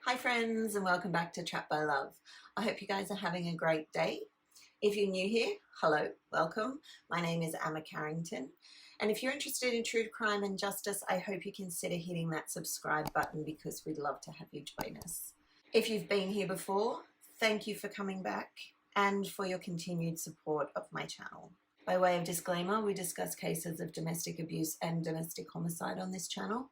Hi friends, and welcome back to Trapped by Love. I hope you guys are having a great day. If you're new here, hello, welcome. My name is Emma Carrington, and if you're interested in true crime and justice, I hope you consider hitting that subscribe button because we'd love to have you join us. If you've been here before, thank you for coming back and for your continued support of my channel. By way of disclaimer, we discuss cases of domestic abuse and domestic homicide on this channel.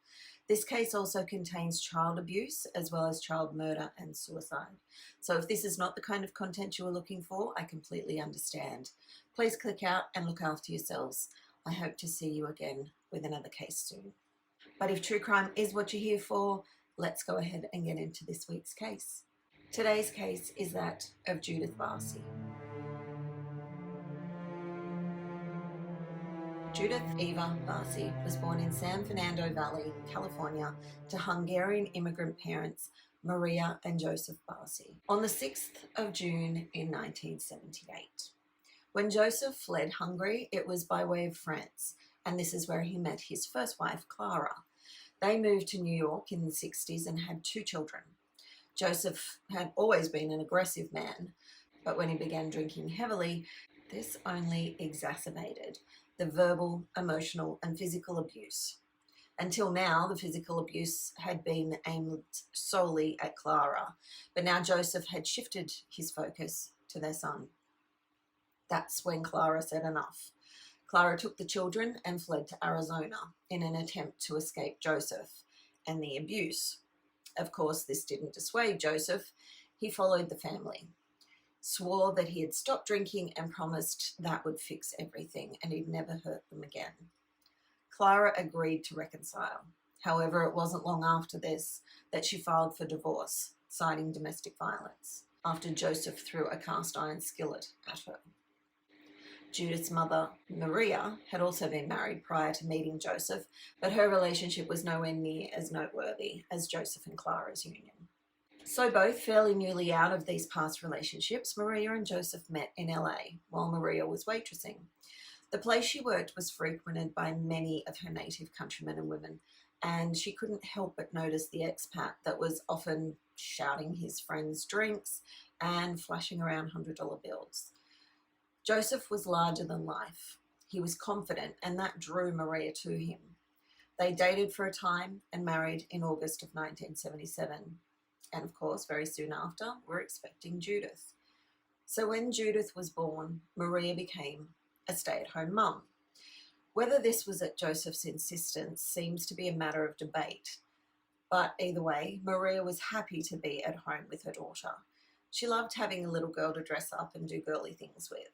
This case also contains child abuse as well as child murder and suicide. So if this is not the kind of content you are looking for, I completely understand. Please click out and look after yourselves. I hope to see you again with another case soon. But if true crime is what you're here for, let's go ahead and get into this week's case. Today's case is that of Judith Barsi. Judith Eva Barsi was born in San Fernando Valley, California, to Hungarian immigrant parents Maria and Joseph Barsi on the 6th of June in 1978. When Joseph fled Hungary, it was by way of France, and this is where he met his first wife, Clara. They moved to New York in the 60s and had 2 children. Joseph had always been an aggressive man, but when he began drinking heavily, this only exacerbated the verbal, emotional, and physical abuse. Until now, the physical abuse had been aimed solely at Clara, but now Joseph had shifted his focus to their son. That's when Clara said enough. Clara took the children and fled to Arizona in an attempt to escape Joseph and the abuse. Of course, this didn't dissuade Joseph. He followed the family, swore that he had stopped drinking and promised that would fix everything and he'd never hurt them again. Clara agreed to reconcile. However, it wasn't long after this that she filed for divorce, citing domestic violence, after Joseph threw a cast iron skillet at her. Judith's mother, Maria, had also been married prior to meeting Joseph, but her relationship was nowhere near as noteworthy as Joseph and Clara's union. So both fairly newly out of these past relationships, Maria and Joseph met in LA while Maria was waitressing. The place she worked was frequented by many of her native countrymen and women, and she couldn't help but notice the expat that was often shouting his friends' drinks and flashing around $100 bills. Joseph was larger than life. He was confident, and that drew Maria to him. They dated for a time and married in August of 1977. And of course, very soon after, we're expecting Judith. So when Judith was born, Maria became a stay-at-home mum. Whether this was at Joseph's insistence seems to be a matter of debate. But either way, Maria was happy to be at home with her daughter. She loved having a little girl to dress up and do girly things with.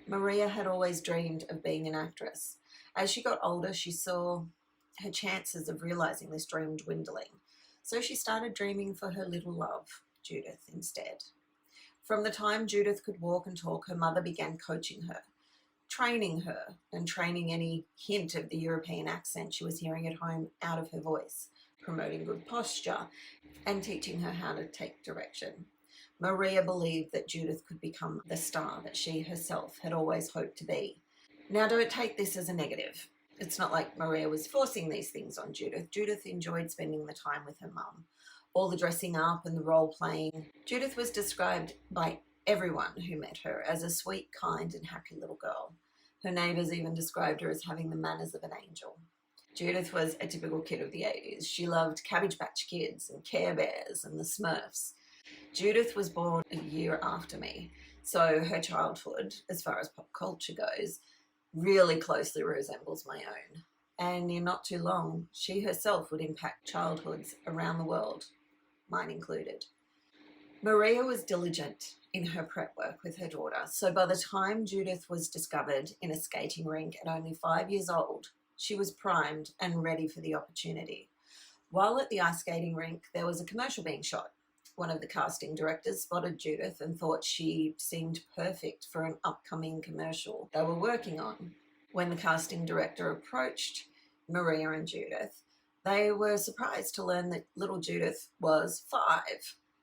Maria had always dreamed of being an actress. As she got older, she saw her chances of realizing this dream dwindling. So she started dreaming for her little love, Judith, instead. From the time Judith could walk and talk, her mother began coaching her, training her, and training any hint of the European accent she was hearing at home out of her voice, promoting good posture, and teaching her how to take direction. Maria believed that Judith could become the star that she herself had always hoped to be. Now, don't take this as a negative. It's not like Maria was forcing these things on Judith. Judith enjoyed spending the time with her mum, all the dressing up and the role playing. Judith was described by everyone who met her as a sweet, kind and happy little girl. Her neighbours even described her as having the manners of an angel. Judith was a typical kid of the 80s. She loved Cabbage Patch Kids and Care Bears and the Smurfs. Judith was born a year after me, so her childhood, as far as pop culture goes, really closely resembles my own. And in not too long, she herself would impact childhoods around the world, mine included. Maria was diligent in her prep work with her daughter, so by the time Judith was discovered in a skating rink at only 5 years old, she was primed and ready for the opportunity. While at the ice skating rink, there was a commercial being shot. One of the casting directors spotted Judith and thought she seemed perfect for an upcoming commercial they were working on. When the casting director approached Maria and Judith, they were surprised to learn that little Judith was 5.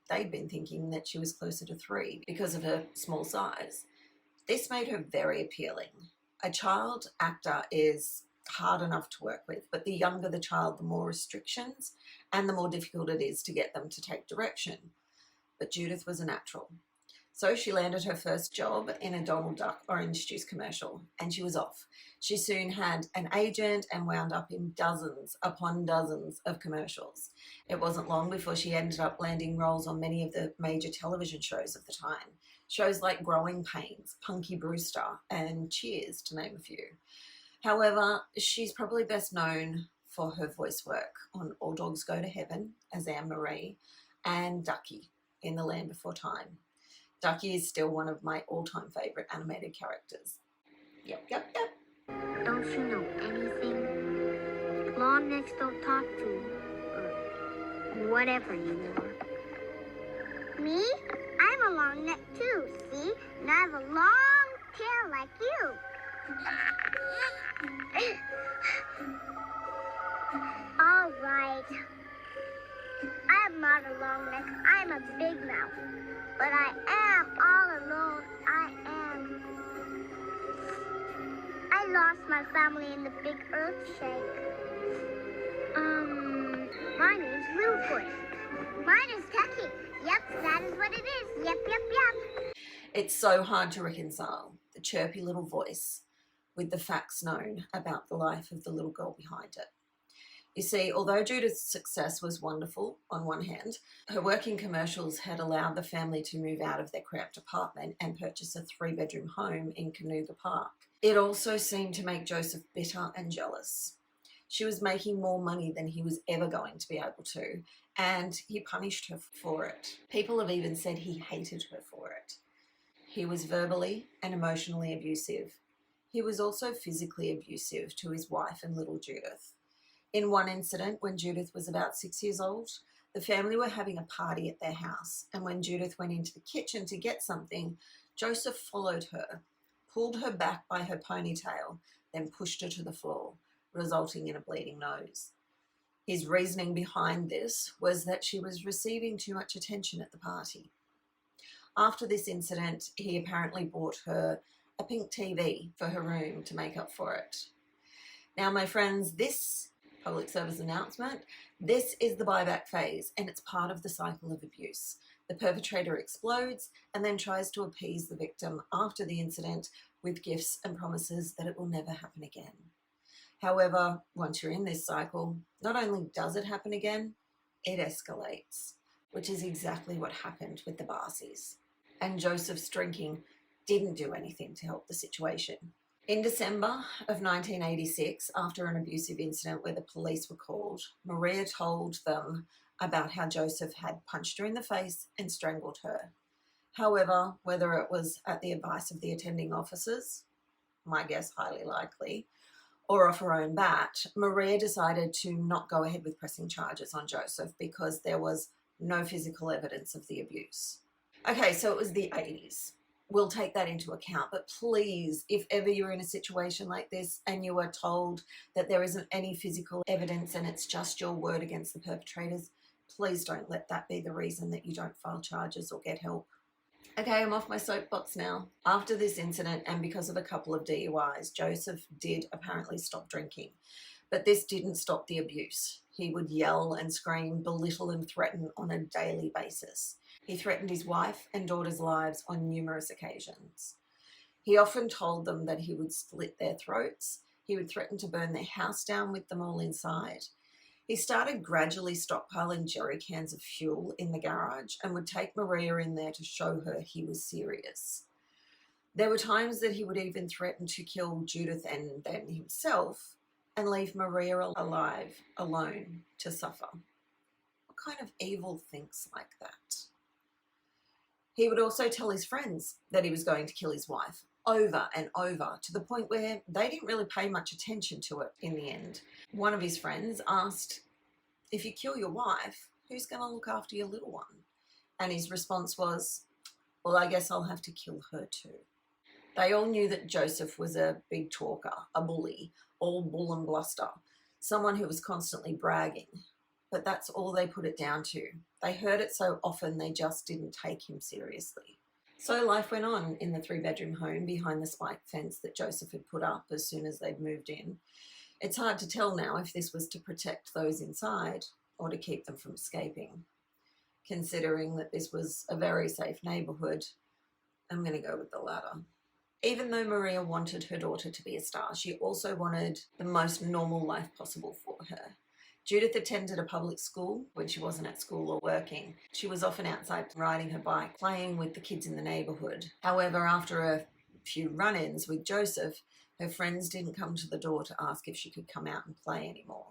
They'd been thinking that she was closer to 3 because of her small size. This made her very appealing. A child actor is hard enough to work with. But the younger the child, the more restrictions and the more difficult it is to get them to take direction. But Judith was a natural. So she landed her first job in a Donald Duck orange juice commercial, and she was off. She soon had an agent and wound up in dozens upon dozens of commercials. It wasn't long before she ended up landing roles on many of the major television shows of the time. Shows like Growing Pains, Punky Brewster, and Cheers, to name a few. However, she's probably best known for her voice work on All Dogs Go to Heaven as Anne-Marie and Ducky in The Land Before Time. Ducky is still one of my all-time favourite animated characters. Yep. Don't you know anything? Long necks don't talk to, or whatever you are. Me? I'm a long neck too, see? And I have a long tail like you. All right. I'm not a long neck. I'm a big mouth. But I am all alone. I lost my family in the big earthshake. My name's Littlefoot. Mine is Ducky. Yep, that is what it is. Yep. It's so hard to reconcile the chirpy little voice with the facts known about the life of the little girl behind it. You see, although Judith's success was wonderful on one hand, her work in commercials had allowed the family to move out of their cramped apartment and purchase a 3-bedroom home in Canoga Park. It also seemed to make Joseph bitter and jealous. She was making more money than he was ever going to be able to, and he punished her for it. People have even said he hated her for it. He was verbally and emotionally abusive. He was also physically abusive to his wife and little Judith. In one incident, when Judith was about 6 years old, the family were having a party at their house, and when Judith went into the kitchen to get something, Joseph followed her, pulled her back by her ponytail, then pushed her to the floor, resulting in a bleeding nose. His reasoning behind this was that she was receiving too much attention at the party. After this incident, he apparently bought her a pink TV for her room to make up for it. Now, my friends, this public service announcement, this is the buyback phase, and it's part of the cycle of abuse. The perpetrator explodes and then tries to appease the victim after the incident with gifts and promises that it will never happen again. However, once you're in this cycle, not only does it happen again, it escalates, which is exactly what happened with the Barsis. And Joseph's drinking didn't do anything to help the situation. In December of 1986, after an abusive incident where the police were called, Maria told them about how Joseph had punched her in the face and strangled her. However, whether it was at the advice of the attending officers, my guess highly likely, or off her own bat, Maria decided to not go ahead with pressing charges on Joseph because there was no physical evidence of the abuse. Okay, so it was the 80s. We'll take that into account, but please, if ever you're in a situation like this and you are told that there isn't any physical evidence and it's just your word against the perpetrators, please don't let that be the reason that you don't file charges or get help. Okay, I'm off my soapbox now. After this incident and because of a couple of DUIs, Joseph did apparently stop drinking, but this didn't stop the abuse. He would yell and scream, belittle and threaten on a daily basis. He threatened his wife and daughter's lives on numerous occasions. He often told them that he would slit their throats. He would threaten to burn their house down with them all inside. He started gradually stockpiling jerry cans of fuel in the garage and would take Maria in there to show her he was serious. There were times that he would even threaten to kill Judith and then himself and leave Maria alive, alone, to suffer. What kind of evil thinks like that? He would also tell his friends that he was going to kill his wife over and over, to the point where they didn't really pay much attention to it in the end. One of his friends asked, if you kill your wife, who's going to look after your little one? And his response was, well, I guess I'll have to kill her too. They all knew that Joseph was a big talker, a bully, all bull and bluster, someone who was constantly bragging. But that's all they put it down to. They heard it so often they just didn't take him seriously. So life went on in the 3-bedroom home behind the spike fence that Joseph had put up as soon as they'd moved in. It's hard to tell now if this was to protect those inside or to keep them from escaping. Considering that this was a very safe neighbourhood, I'm going to go with the latter. Even though Maria wanted her daughter to be a star, she also wanted the most normal life possible for her. Judith attended a public school when she wasn't at school or working. She was often outside riding her bike, playing with the kids in the neighbourhood. However, after a few run-ins with Joseph, her friends didn't come to the door to ask if she could come out and play anymore.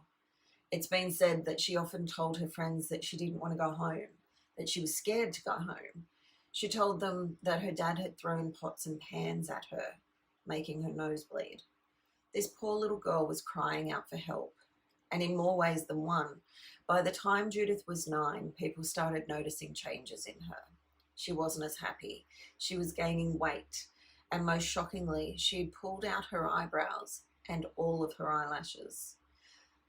It's been said that she often told her friends that she didn't want to go home, that she was scared to go home. She told them that her dad had thrown pots and pans at her, making her nose bleed. This poor little girl was crying out for help, and in more ways than one. By the time Judith was 9, people started noticing changes in her. She wasn't as happy. She was gaining weight, and most shockingly, she had pulled out her eyebrows and all of her eyelashes.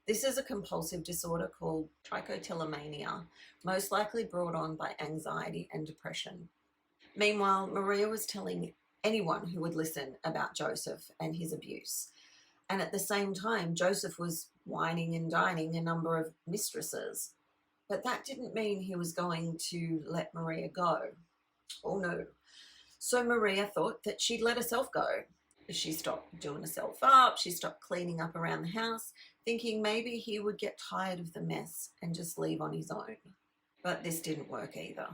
This is a compulsive disorder called trichotillomania, most likely brought on by anxiety and depression. Meanwhile, Maria was telling anyone who would listen about Joseph and his abuse. And at the same time, Joseph was whining and dining a number of mistresses. But that didn't mean he was going to let Maria go. Oh no. So Maria thought that she'd let herself go. She stopped doing herself up, she stopped cleaning up around the house, thinking maybe he would get tired of the mess and just leave on his own. But this didn't work either.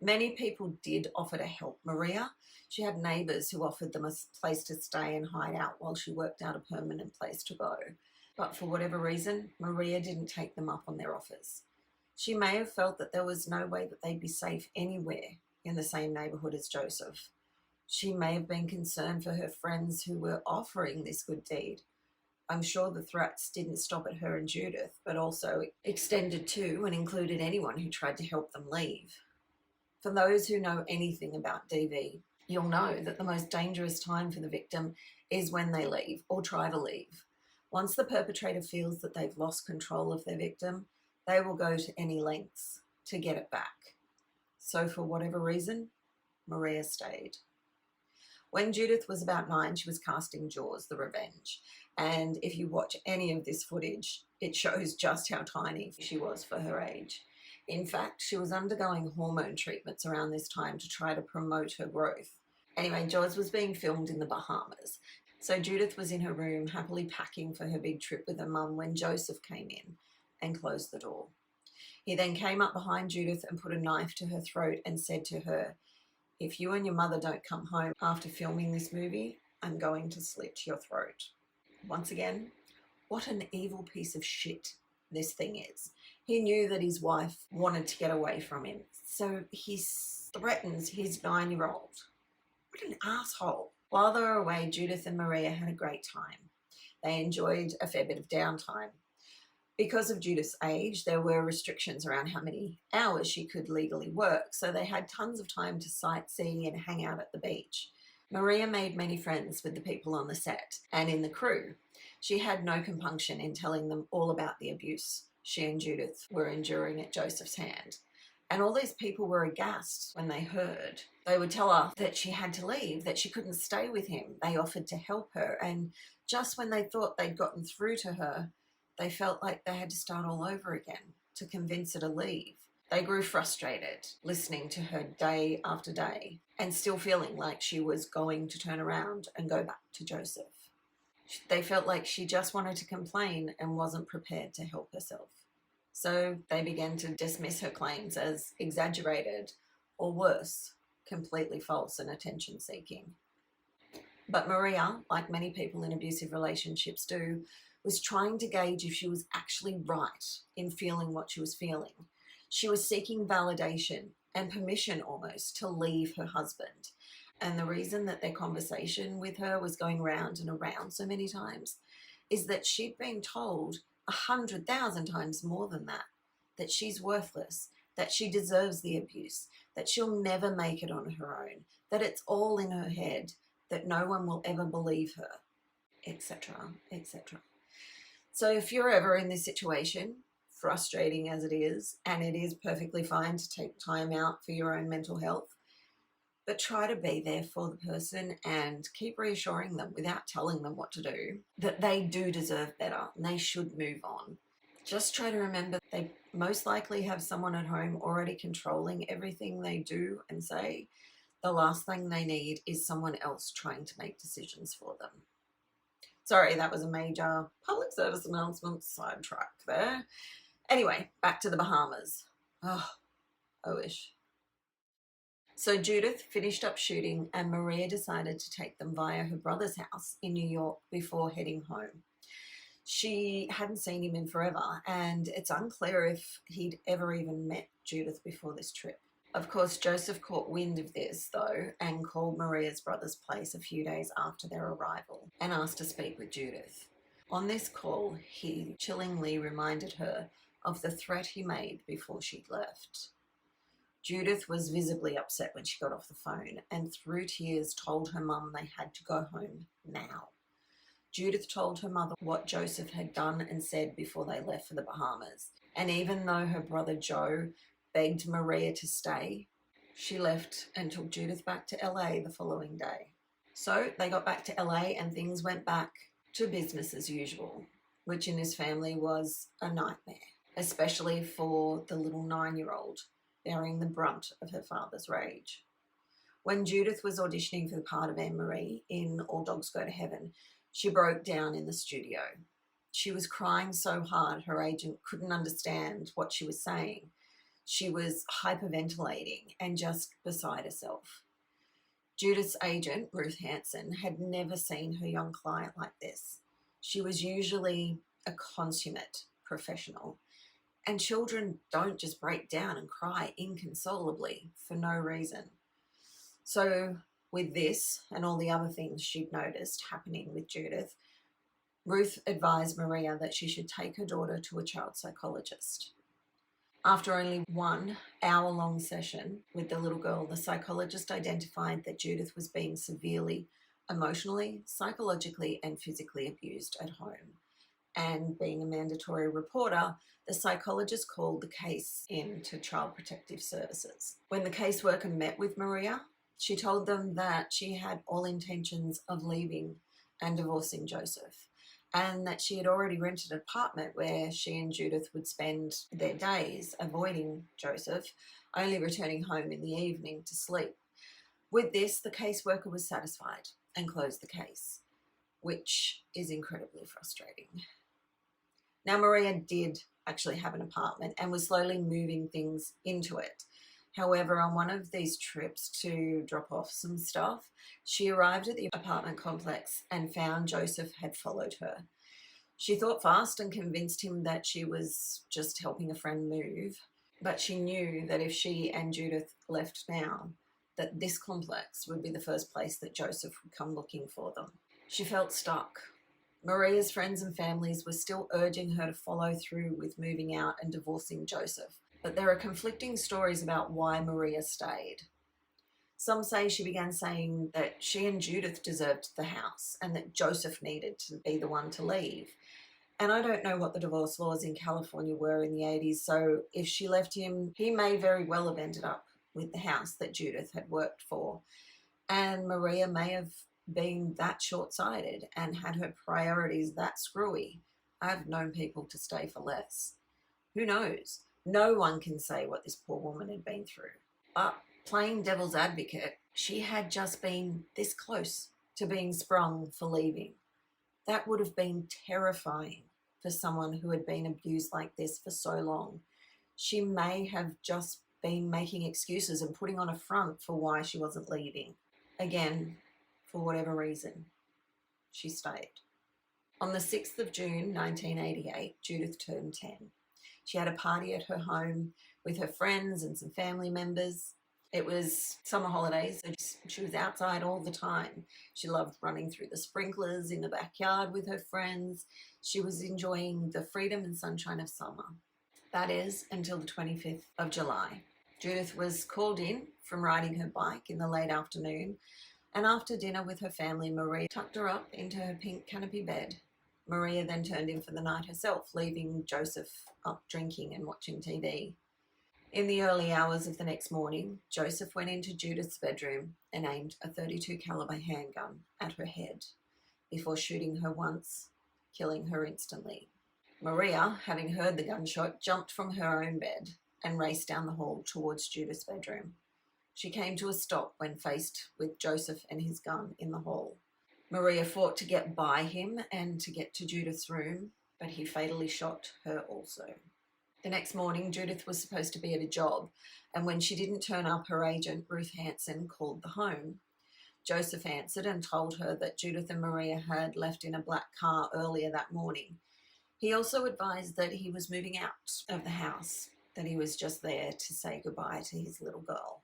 Many people did offer to help Maria. She had neighbours who offered them a place to stay and hide out while she worked out a permanent place to go. But for whatever reason, Maria didn't take them up on their offers. She may have felt that there was no way that they'd be safe anywhere in the same neighbourhood as Joseph. She may have been concerned for her friends who were offering this good deed. I'm sure the threats didn't stop at her and Judith, but also extended to and included anyone who tried to help them leave. For those who know anything about DV, you'll know that the most dangerous time for the victim is when they leave or try to leave. Once the perpetrator feels that they've lost control of their victim, they will go to any lengths to get it back. So for whatever reason, Maria stayed. When Judith was about 9, she was casting Jaws, The Revenge. And if you watch any of this footage, it shows just how tiny she was for her age. In fact, she was undergoing hormone treatments around this time to try to promote her growth. Anyway, Jaws was being filmed in the Bahamas. So Judith was in her room happily packing for her big trip with her mum when Joseph came in and closed the door. He then came up behind Judith and put a knife to her throat and said to her, "If you and your mother don't come home after filming this movie, I'm going to slit your throat." Once again, what an evil piece of shit this thing is. He knew that his wife wanted to get away from him, so he threatens his 9-year-old. What an asshole. While they were away, Judith and Maria had a great time. They enjoyed a fair bit of downtime. Because of Judith's age, there were restrictions around how many hours she could legally work, so they had tons of time to sightsee and hang out at the beach. Maria made many friends with the people on the set and in the crew. She had no compunction in telling them all about the abuse she and Judith were enduring at Joseph's hand. And all these people were aghast when they heard. They would tell her that she had to leave, that she couldn't stay with him. They offered to help her, and just when they thought they'd gotten through to her, they felt like they had to start all over again to convince her to leave. They grew frustrated listening to her day after day and still feeling like she was going to turn around and go back to Joseph. They felt like she just wanted to complain and wasn't prepared to help herself. So they began to dismiss her claims as exaggerated or worse, completely false and attention-seeking. But Maria, like many people in abusive relationships do, was trying to gauge if she was actually right in feeling what she was feeling. She was seeking validation and permission almost to leave her husband. And the reason that their conversation with her was going round and around so many times is that she'd been told 100,000 times more than that she's worthless, that she deserves the abuse, that she'll never make it on her own, that it's all in her head, that no one will ever believe her, etc., etc. So if you're ever in this situation, frustrating as it is, and it is perfectly fine to take time out for your own mental health, but try to be there for the person and keep reassuring them without telling them what to do, that they do deserve better and they should move on. Just try to remember they most likely have someone at home already controlling everything they do and say. The last thing they need is someone else trying to make decisions for them. Sorry, that was a major public service announcement sidetrack there. Anyway, back to the Bahamas. Oh, I wish. So Judith finished up shooting and Maria decided to take them via her brother's house in New York before heading home. She hadn't seen him in forever, and it's unclear if he'd ever even met Judith before this trip. Of course, Joseph caught wind of this, though, and called Maria's brother's place a few days after their arrival and asked to speak with Judith. On this call, he chillingly reminded her of the threat he made before she'd left. Judith was visibly upset when she got off the phone and through tears told her mum they had to go home now. Judith told her mother what Joseph had done and said before they left for the Bahamas, and even though her brother Joe begged Maria to stay, she left and took Judith back to LA the following day. So they got back to LA and things went back to business as usual, which in his family was a nightmare, especially for the little 9-year-old bearing the brunt of her father's rage. When Judith was auditioning for the part of Anne-Marie in All Dogs Go to Heaven, she broke down in the studio. She was crying so hard her agent couldn't understand what she was saying. She was hyperventilating and just beside herself. Judith's agent, Ruth Hanson, had never seen her young client like this. She was usually a consummate professional, and children don't just break down and cry inconsolably for no reason. So with this and all the other things she'd noticed happening with Judith, Ruth advised Maria that she should take her daughter to a child psychologist. After only 1 hour-long session with the little girl, the psychologist identified that Judith was being severely emotionally, psychologically, and physically abused at home. And being a mandatory reporter, the psychologist called the case in to Child Protective Services. When the caseworker met with Maria, she told them that she had all intentions of leaving and divorcing Joseph, and that she had already rented an apartment where she and Judith would spend their days avoiding Joseph, only returning home in the evening to sleep. With this, the caseworker was satisfied and closed the case, which is incredibly frustrating. Now, Maria did actually have an apartment and was slowly moving things into it. However, on one of these trips to drop off some stuff, she arrived at the apartment complex and found Joseph had followed her. She thought fast and convinced him that she was just helping a friend move, but she knew that if she and Judith left now, that this complex would be the first place that Joseph would come looking for them. She felt stuck. Maria's friends and families were still urging her to follow through with moving out and divorcing Joseph, but there are conflicting stories about why Maria stayed. Some say she began saying that she and Judith deserved the house and that Joseph needed to be the one to leave. And I don't know what the divorce laws in California were in the 80s, so if she left him, he may very well have ended up with the house that Judith had worked for. And Maria may have been that short-sighted and had her priorities that screwy. I've known people to stay for less. Who knows? No one can say what this poor woman had been through. But playing devil's advocate, she had just been this close to being sprung for leaving. That would have been terrifying for someone who had been abused like this for so long. She may have just been making excuses and putting on a front for why she wasn't leaving. Again, for whatever reason, she stayed. On the 6th of June, 1988, Judith turned 10. She had a party at her home with her friends and some family members. It was summer holidays, so she was outside all the time. She loved running through the sprinklers in the backyard with her friends. She was enjoying the freedom and sunshine of summer. That is, until the 25th of July. Judith was called in from riding her bike in the late afternoon, and after dinner with her family, Maria tucked her up into her pink canopy bed. Maria then turned in for the night herself, leaving Joseph up drinking and watching TV. In the early hours of the next morning, Joseph went into Judith's bedroom and aimed a .32 caliber handgun at her head before shooting her once, killing her instantly. Maria, having heard the gunshot, jumped from her own bed and raced down the hall towards Judith's bedroom. She came to a stop when faced with Joseph and his gun in the hall. Maria fought to get by him and to get to Judith's room, but he fatally shot her also. The next morning, Judith was supposed to be at a job, and when she didn't turn up, her agent, Ruth Hanson, called the home. Joseph answered and told her that Judith and Maria had left in a black car earlier that morning. He also advised that he was moving out of the house, that he was just there to say goodbye to his little girl.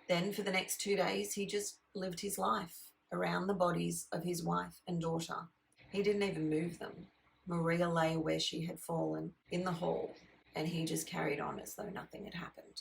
Then for the next 2 days, he just lived his life around the bodies of his wife and daughter. He didn't even move them. Maria lay where she had fallen in the hall, and he just carried on as though nothing had happened.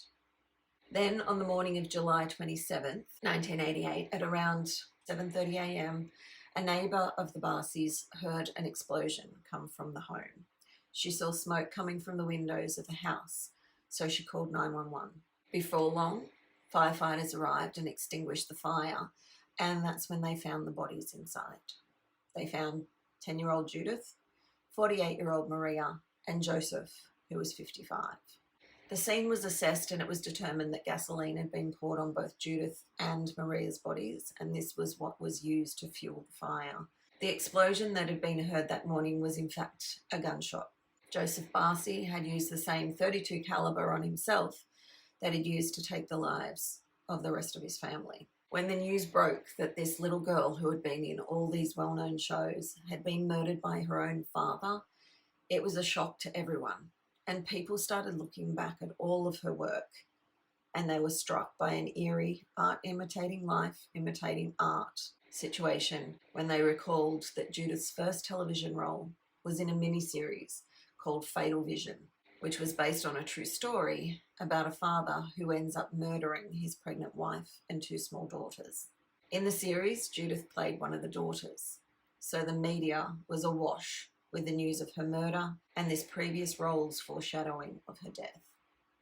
Then on the morning of July 27th, 1988, at around 7:30 a.m., a neighbour of the Barsis heard an explosion come from the home. She saw smoke coming from the windows of the house, so she called 911. Before long, firefighters arrived and extinguished the fire, and that's when they found the bodies inside. They found 10-year-old Judith, 48-year-old Maria, and Joseph, who was 55. The scene was assessed and it was determined that gasoline had been poured on both Judith and Maria's bodies, and this was what was used to fuel the fire. The explosion that had been heard that morning was in fact a gunshot. Joseph Barsi had used the same .32 caliber on himself that he'd used to take the lives of the rest of his family. When the news broke that this little girl who had been in all these well-known shows had been murdered by her own father, it was a shock to everyone. And people started looking back at all of her work, and they were struck by an eerie art imitating life, imitating art situation when they recalled that Judith's first television role was in a miniseries called Fatal Vision, which was based on a true story about a father who ends up murdering his pregnant wife and 2 small daughters. In the series, Judith played one of the daughters, so the media was awash with the news of her murder and this previous role's foreshadowing of her death.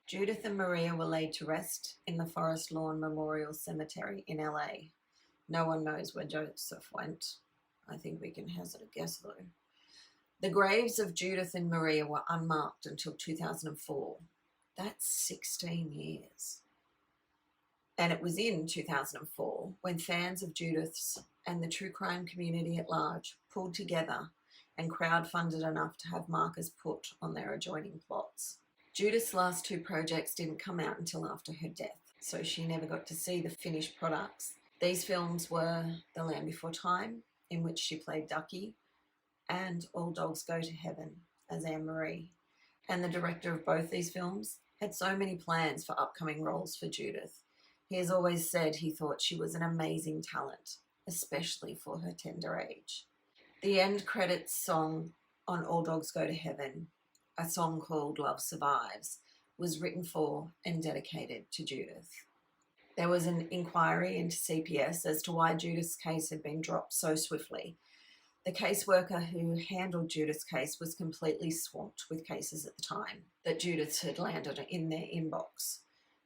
Judith and Maria were laid to rest in the Forest Lawn Memorial Cemetery in LA. No one knows where Joseph went. I think we can hazard a guess though. The graves of Judith and Maria were unmarked until 2004. That's 16 years. And it was in 2004 when fans of Judith's and the true crime community at large pulled together and crowdfunded enough to have markers put on their adjoining plots. Judith's last 2 projects didn't come out until after her death, so she never got to see the finished products. These films were The Land Before Time, in which she played Ducky, and All Dogs Go to Heaven as Anne-Marie. And the director of both these films had so many plans for upcoming roles for Judith. He has always said he thought she was an amazing talent, especially for her tender age. The end credits song on All Dogs Go to Heaven, a song called Love Survives, was written for and dedicated to Judith. There was an inquiry into CPS as to why Judith's case had been dropped so swiftly. The caseworker who handled Judith's case was completely swamped with cases at the time that Judith had landed in their inbox.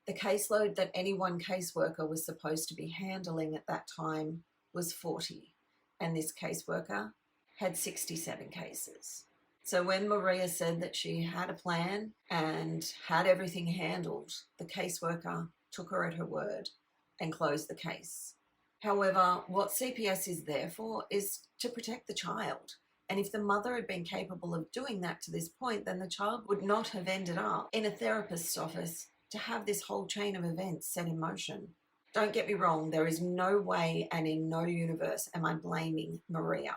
The caseload that any one caseworker was supposed to be handling at that time was 40, and this caseworker had 67 cases. So when Maria said that she had a plan and had everything handled, the caseworker took her at her word and closed the case. However, what CPS is there for is to protect the child. And if the mother had been capable of doing that to this point, then the child would not have ended up in a therapist's office to have this whole chain of events set in motion. Don't get me wrong, there is no way and in no universe am I blaming Maria.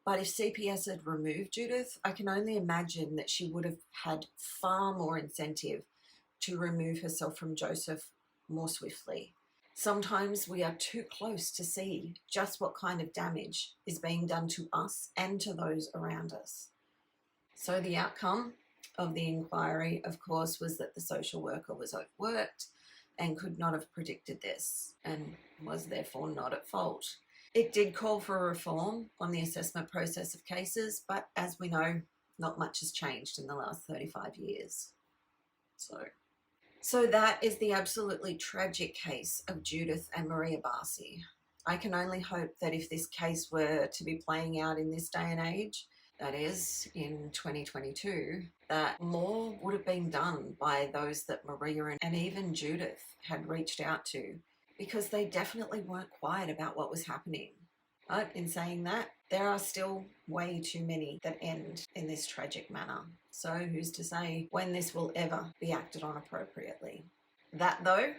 But if CPS had removed Judith, I can only imagine that she would have had far more incentive to remove herself from Joseph more swiftly. Sometimes we are too close to see just what kind of damage is being done to us and to those around us. So the outcome of the inquiry, of course, was that the social worker was overworked and could not have predicted this and was therefore not at fault. It did call for a reform on the assessment process of cases, but as we know, not much has changed in the last 35 years. So So that is the absolutely tragic case of Judith and Maria Barsi. I can only hope that if this case were to be playing out in this day and age, that is in 2022, that more would have been done by those that Maria and even Judith had reached out to, because they definitely weren't quiet about what was happening. But in saying that, there are still way too many that end in this tragic manner. So who's to say when this will ever be acted on appropriately? That, though,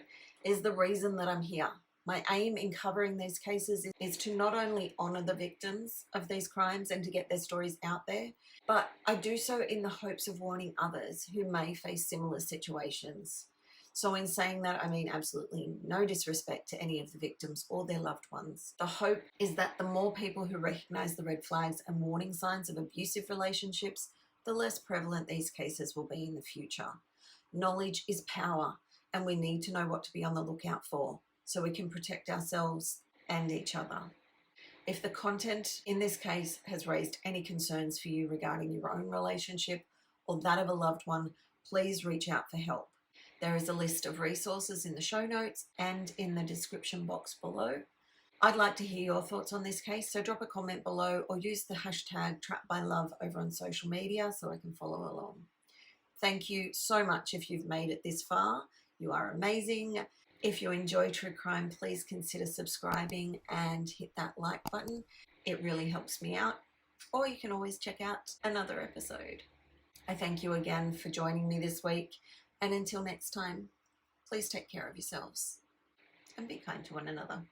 is the reason that I'm here. My aim in covering these cases is to not only honour the victims of these crimes and to get their stories out there, but I do so in the hopes of warning others who may face similar situations. So in saying that, I mean absolutely no disrespect to any of the victims or their loved ones. The hope is that the more people who recognise the red flags and warning signs of abusive relationships, the less prevalent these cases will be in the future. Knowledge is power, and we need to know what to be on the lookout for, so we can protect ourselves and each other. If the content in this case has raised any concerns for you regarding your own relationship or that of a loved one, please reach out for help. There is a list of resources in the show notes and in the description box below. I'd like to hear your thoughts on this case, so drop a comment below or use the hashtag #TrappedByLove over on social media so I can follow along. Thank you so much if you've made it this far. You are amazing. If you enjoy true crime, please consider subscribing and hit that like button. It really helps me out. Or you can always check out another episode. I thank you again for joining me this week. And until next time, please take care of yourselves and be kind to one another.